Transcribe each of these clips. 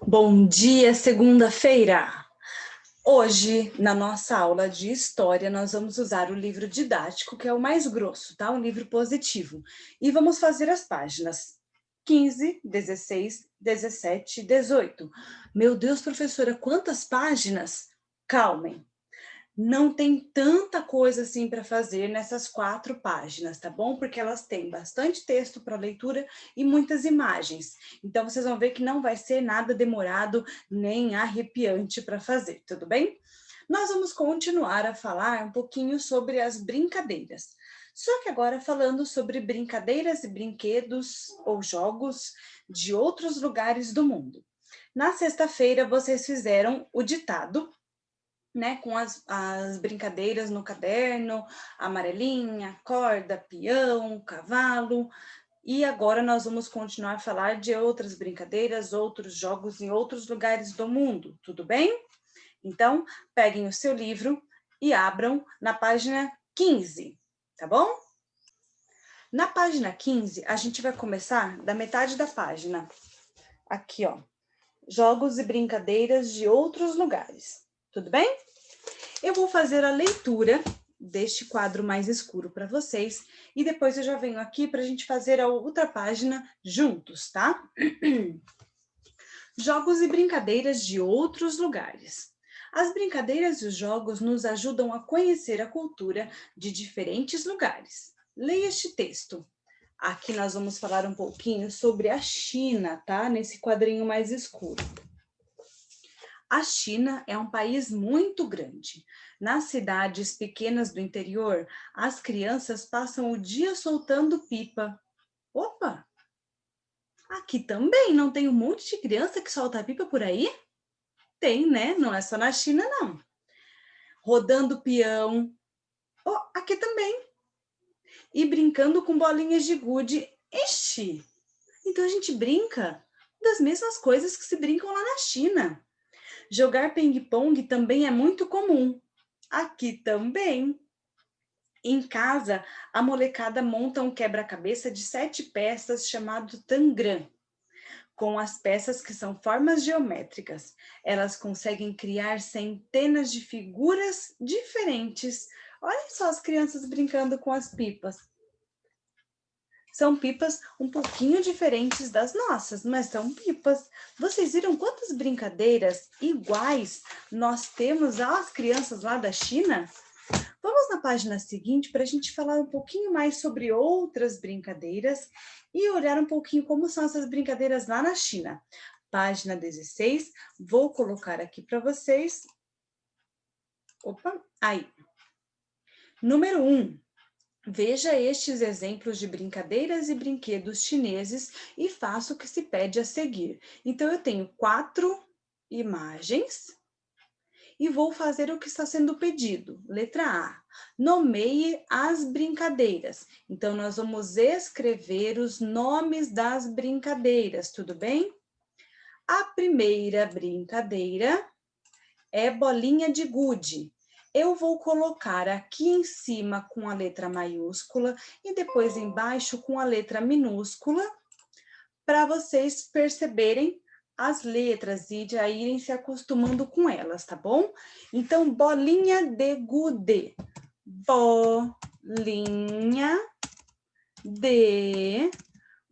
Bom dia, segunda-feira! Hoje, na nossa aula de história, nós vamos usar o livro didático, que é o mais grosso, tá? Um livro positivo. E vamos fazer as páginas 15, 16, 17 e 18. Meu Deus, professora, quantas páginas? Calmem. Não tem tanta coisa assim para fazer nessas 4 páginas, tá bom? Porque elas têm bastante texto para leitura e muitas imagens. Então, vocês vão ver que não vai ser nada demorado nem arrepiante para fazer, tudo bem? Nós vamos continuar a falar um pouquinho sobre as brincadeiras. Só que agora falando sobre brincadeiras e brinquedos ou jogos de outros lugares do mundo. Na sexta-feira, vocês fizeram o ditado, né, com as brincadeiras no caderno, amarelinha, corda, peão, cavalo. E agora nós vamos continuar a falar de outras brincadeiras, outros jogos em outros lugares do mundo, tudo bem? Então, peguem o seu livro e abram na página 15, tá bom? Na página 15, a gente vai começar da metade da página. Aqui, ó. Jogos e brincadeiras de outros lugares. Tudo bem? Eu vou fazer a leitura deste quadro mais escuro para vocês e depois eu já venho aqui para a gente fazer a outra página juntos, tá? Jogos e brincadeiras de outros lugares. As brincadeiras e os jogos nos ajudam a conhecer a cultura de diferentes lugares. Leia este texto. Aqui nós vamos falar um pouquinho sobre a China, tá? Nesse quadrinho mais escuro. A China é um país muito grande. Nas cidades pequenas do interior, as crianças passam o dia soltando pipa. Opa! Aqui também não tem um monte de criança que solta pipa por aí? Tem, né? Não é só na China, não. Rodando peão. Oh, aqui também. E brincando com bolinhas de gude. Ixi! Então a gente brinca das mesmas coisas que se brincam lá na China. Jogar ping-pong também é muito comum. Aqui também. Em casa, a molecada monta um quebra-cabeça de 7 peças chamado tangram. Com as peças que são formas geométricas, elas conseguem criar centenas de figuras diferentes. Olha só as crianças brincando com as pipas. São pipas um pouquinho diferentes das nossas, mas são pipas. Vocês viram quantas brincadeiras iguais nós temos às crianças lá da China? Vamos na página seguinte para a gente falar um pouquinho mais sobre outras brincadeiras e olhar um pouquinho como são essas brincadeiras lá na China. Página 16, vou colocar aqui para vocês. Opa, aí. Número 1. Veja estes exemplos de brincadeiras e brinquedos chineses e faça o que se pede a seguir. Então, eu tenho 4 imagens e vou fazer o que está sendo pedido. Letra A. Nomeie as brincadeiras. Então, nós vamos escrever os nomes das brincadeiras, tudo bem? A primeira brincadeira é bolinha de gude. Eu vou colocar aqui em cima com a letra maiúscula e depois embaixo com a letra minúscula, para vocês perceberem as letras e já irem se acostumando com elas, tá bom? Então, bolinha de gude. Bolinha de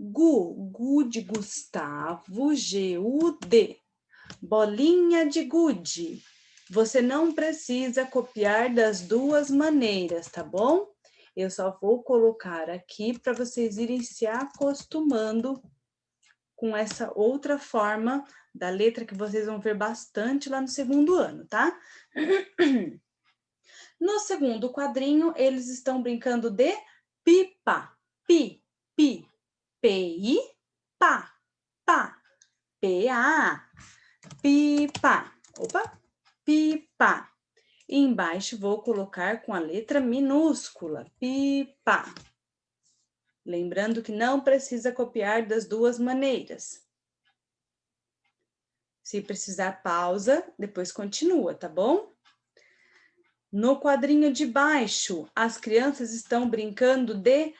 gu de Gustavo, G-U-D. Bolinha de gude. Você não precisa copiar das duas maneiras, tá bom? Eu só vou colocar aqui para vocês irem se acostumando com essa outra forma da letra que vocês vão ver bastante lá no segundo ano, tá? No segundo quadrinho, eles estão brincando de pipa. Pi, pi, P-I, pá, pá, P-A, pipa. Opa, pipa. E embaixo vou colocar com a letra minúscula, pipa. Lembrando que não precisa copiar das duas maneiras. Se precisar, pausa, depois continua, tá bom? No quadrinho de baixo, as crianças estão brincando de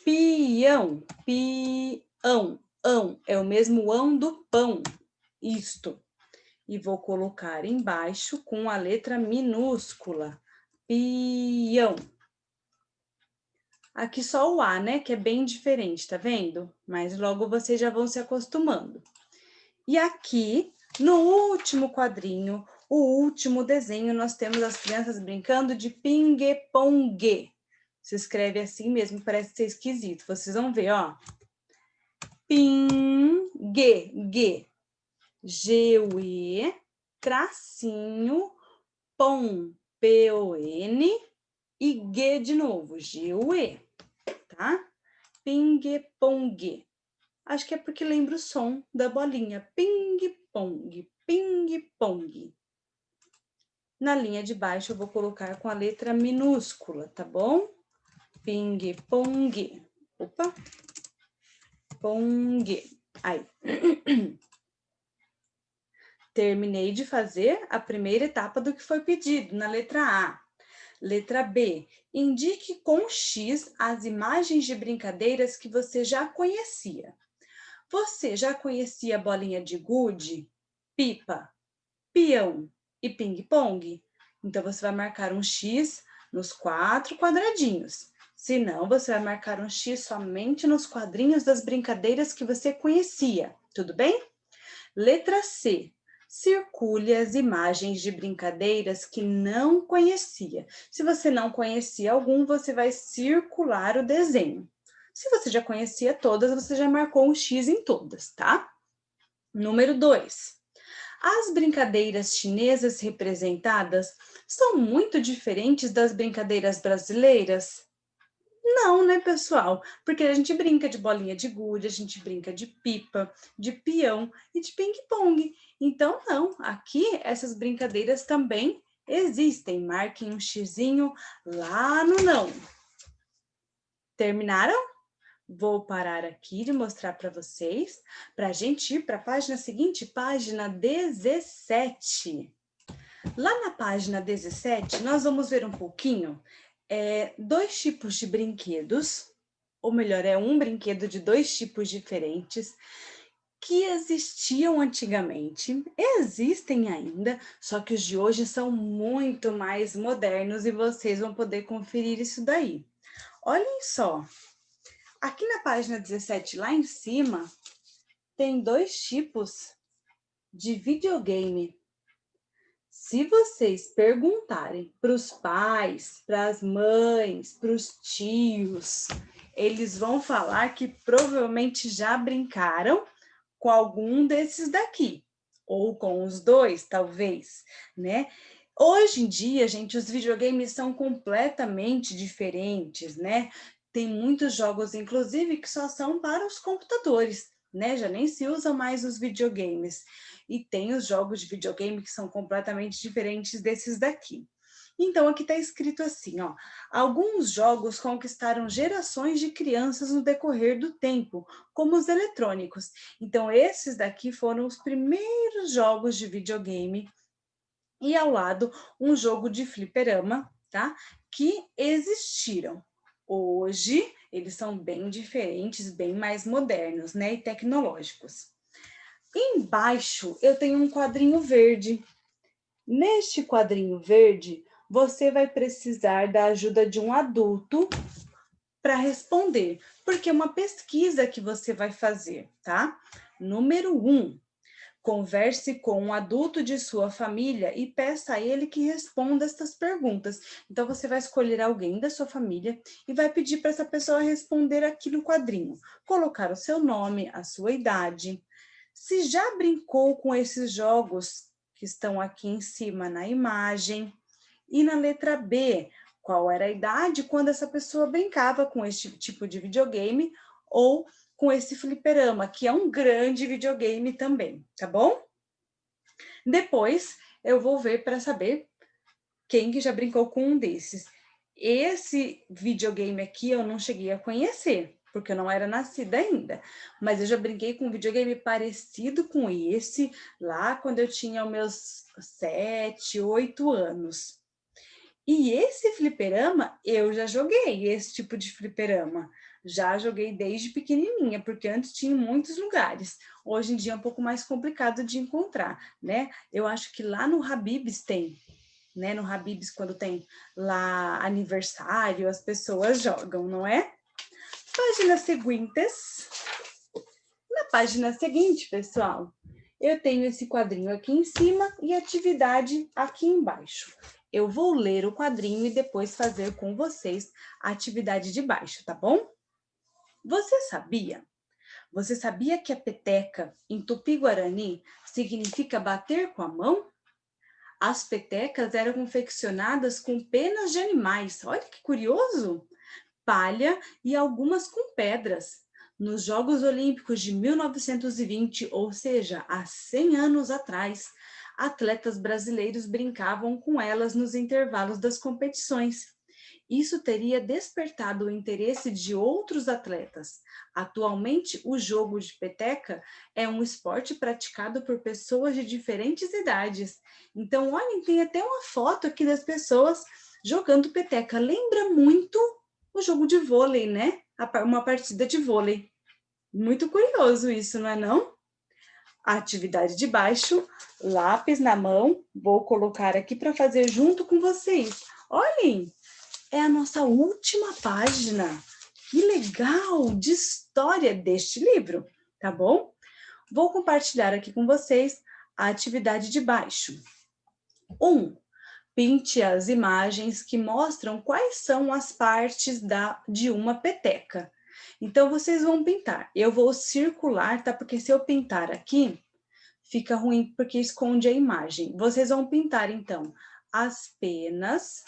peão. Peão, ão, é o mesmo ão do pão. isto. E vou colocar embaixo com a letra minúscula, pião. Aqui só o A, né, que é bem diferente, tá vendo? Mas logo vocês já vão se acostumando. E aqui, no último quadrinho, o último desenho, nós temos as crianças brincando de pingue-pongue. Se escreve assim mesmo, parece ser esquisito. Vocês vão ver, ó. Pingue, G, G-U-E, tracinho, pom, P-O-N, e G de novo, G-U-E, tá? Pingue-pongue. Acho que é porque lembra o som da bolinha. Ping-pong, ping-pong. Na linha de baixo, eu vou colocar com a letra minúscula, tá bom? Ping-pong. Opa. Pong. Aí. Terminei de fazer a primeira etapa do que foi pedido, na letra A. Letra B. Indique com X as imagens de brincadeiras que você já conhecia. Você já conhecia a bolinha de gude, pipa, peão e ping-pong? Então, você vai marcar um X nos 4 quadradinhos. Se não, você vai marcar um X somente nos quadrinhos das brincadeiras que você conhecia. Tudo bem? Letra C. Circule as imagens de brincadeiras que não conhecia. Se você não conhecia algum, você vai circular o desenho. Se você já conhecia todas, você já marcou um X em todas, tá? Número 2. As brincadeiras chinesas representadas são muito diferentes das brincadeiras brasileiras? Não, né, pessoal? Porque a gente brinca de bolinha de gude, a gente brinca de pipa, de peão e de ping-pong. Então, não, aqui essas brincadeiras também existem. Marquem um xizinho lá no não. Terminaram? Vou parar aqui de mostrar para vocês, para a gente ir para a página seguinte, página 17. Lá na página 17, nós vamos ver um pouquinho dois tipos de brinquedos, ou melhor, é um brinquedo de dois tipos diferentes, que existiam antigamente, existem ainda, só que os de hoje são muito mais modernos e vocês vão poder conferir isso daí. Olhem só, aqui na página 17, lá em cima, tem dois tipos de videogame. Se vocês perguntarem para os pais, para as mães, para os tios, eles vão falar que provavelmente já brincaram com algum desses daqui, ou com os dois, talvez, né? Hoje em dia, gente, os videogames são completamente diferentes, né? Tem muitos jogos, inclusive, que só são para os computadores, né? Já nem se usam mais os videogames. E tem os jogos de videogame que são completamente diferentes desses daqui. Então, aqui está escrito assim, ó. Alguns jogos conquistaram gerações de crianças no decorrer do tempo, como os eletrônicos. Então, esses daqui foram os primeiros jogos de videogame e ao lado um jogo de fliperama, tá? Que existiram. Hoje, eles são bem diferentes, bem mais modernos, né? E tecnológicos. Embaixo, eu tenho um quadrinho verde. Neste quadrinho verde, você vai precisar da ajuda de um adulto para responder, porque é uma pesquisa que você vai fazer, tá? Número 1. Converse com um adulto de sua família e peça a ele que responda estas perguntas. Então, você vai escolher alguém da sua família e vai pedir para essa pessoa responder aqui no quadrinho. Colocar o seu nome, a sua idade. Se já brincou com esses jogos que estão aqui em cima na imagem. E na letra B, qual era a idade quando essa pessoa brincava com esse tipo de videogame ou com esse fliperama, que é um grande videogame também, tá bom? Depois eu vou ver para saber quem que já brincou com um desses. Esse videogame aqui eu não cheguei a conhecer, porque eu não era nascida ainda. Mas eu já brinquei com um videogame parecido com esse, lá quando eu tinha os meus 7, 8 anos. E esse fliperama, eu já joguei esse tipo de fliperama. Já joguei desde pequenininha, porque antes tinha em muitos lugares. Hoje em dia é um pouco mais complicado de encontrar, né? Eu acho que lá no Habib's tem, né? No Habib's, quando tem lá aniversário, as pessoas jogam, não é? Páginas seguintes. Na página seguinte, pessoal, eu tenho esse quadrinho aqui em cima e atividade aqui embaixo. Eu vou ler o quadrinho e depois fazer com vocês a atividade de baixo, tá bom? Você sabia? Você sabia que a peteca, em Tupi-Guarani, significa bater com a mão? As petecas eram confeccionadas com penas de animais. Olha que curioso! Palha e algumas com pedras. Nos Jogos Olímpicos de 1920, ou seja, há 100 anos atrás, atletas brasileiros brincavam com elas nos intervalos das competições. Isso teria despertado o interesse de outros atletas. Atualmente, o jogo de peteca é um esporte praticado por pessoas de diferentes idades. Então, olhem, tem até uma foto aqui das pessoas jogando peteca. Lembra muito o jogo de vôlei, né? Uma partida de vôlei. Muito curioso isso, não é não? A atividade de baixo, lápis na mão, vou colocar aqui para fazer junto com vocês. Olhem, é a nossa última página. Que legal de história deste livro, tá bom? Vou compartilhar aqui com vocês a atividade de baixo. 1. Pinte as imagens que mostram quais são as partes de uma peteca. Então, vocês vão pintar. Eu vou circular, tá? Porque se eu pintar aqui, fica ruim porque esconde a imagem. Vocês vão pintar, então, as penas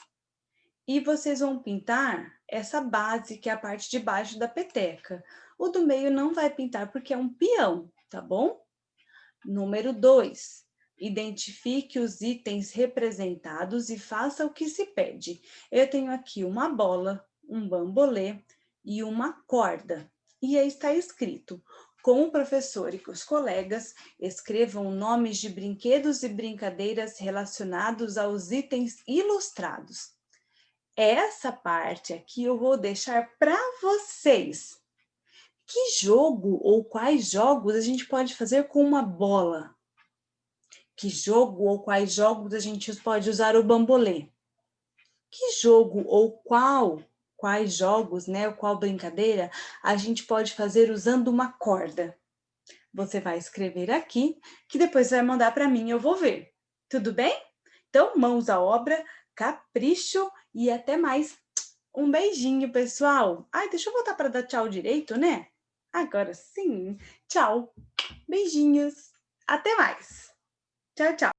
e vocês vão pintar essa base, que é a parte de baixo da peteca. O do meio não vai pintar porque é um peão, tá bom? Número 2. Identifique os itens representados e faça o que se pede. Eu tenho aqui uma bola, um bambolê e uma corda. E aí está escrito: com o professor e com os colegas, escrevam nomes de brinquedos e brincadeiras relacionados aos itens ilustrados. Essa parte aqui eu vou deixar para vocês. Que jogo ou quais jogos a gente pode fazer com uma bola? Que jogo ou quais jogos a gente pode usar o bambolê? Que jogo ou quais jogos, né, ou qual brincadeira a gente pode fazer usando uma corda? Você vai escrever aqui, que depois vai mandar para mim, eu vou ver. Tudo bem? Então, mãos à obra, capricho e até mais. Um beijinho, pessoal. Ai, deixa eu voltar para dar tchau direito, né? Agora sim. Tchau. Beijinhos. Até mais. Tchau, tchau.